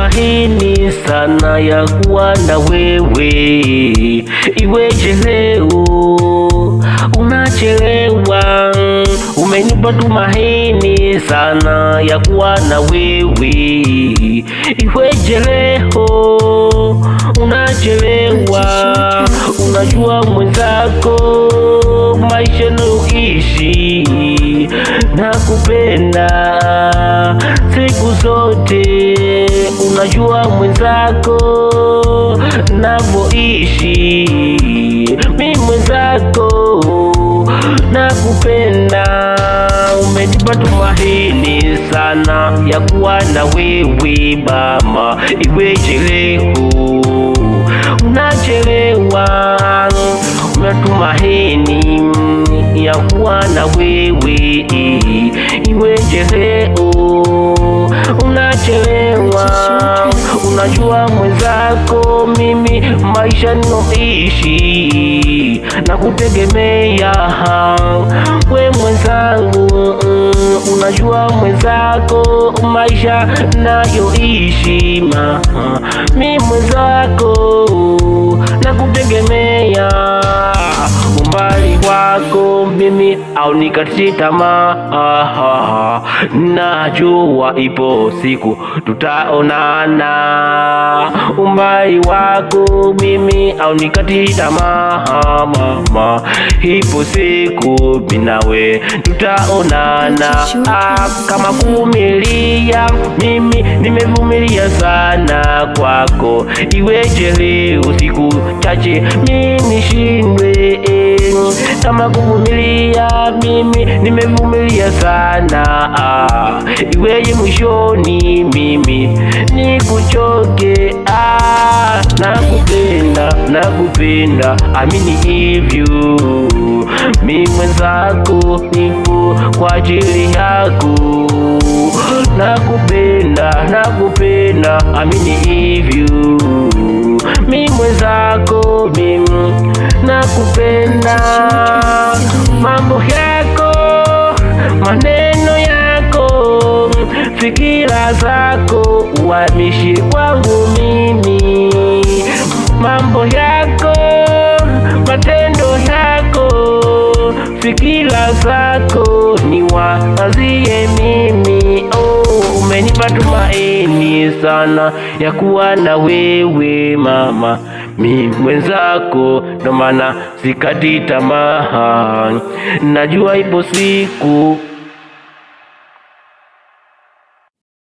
matumaini sana ya kuwa na wewe, iweje leo unachelewa? Umenipa tumaini sana ya kuwa na wewe, iweje leo unachelewa? Unajua mwenzako, maisha nayoishi nakupenda siku zote. Unajua mwenzako, navyoishi mimi mwenzako nakupenda. Umenipa tumaini sana ya kuwa na wewe mama, iweje leo unachelewa? Unatumaini ya kuwa na wewe, iweje leo unachelewa? Unajua mwenzako, mimi maisha ninoishi na kutegemea we mwenzangu. Unajua mwenzako, maisha nayoishi mimi mwenzako na kutegemea. Umbali wako mimi au nikati tamaa, najua ipo siku tutaonana. Umbali wako mimi au nikati tamaa mama, ipo siku mimi nawe tutaonana. Kama kuvumilia mimi nimevumilia sana kwako, iweje leo siku chache mimi nishindwe? Kama kuvumilia mimi nimevumilia sana, iweje mwishoni mimi nikuchoke? Nakupenda, amini hivyo. Mimi mwenzako nipo kwa ajili yako. Nakupenda, amini hivyo. Mimi mwenzako, mimi nakupenda. Mambo yako, maneno yako, fikira zako, uhamishi kwangu mimi. Mambo yako, matendo yako, fikira zako, niwazie mimi. Umenipa tumaini sana ya kuwa na wewe mama, mimi mwenzako, ndo maana sikati tamaa. Najua ipo siku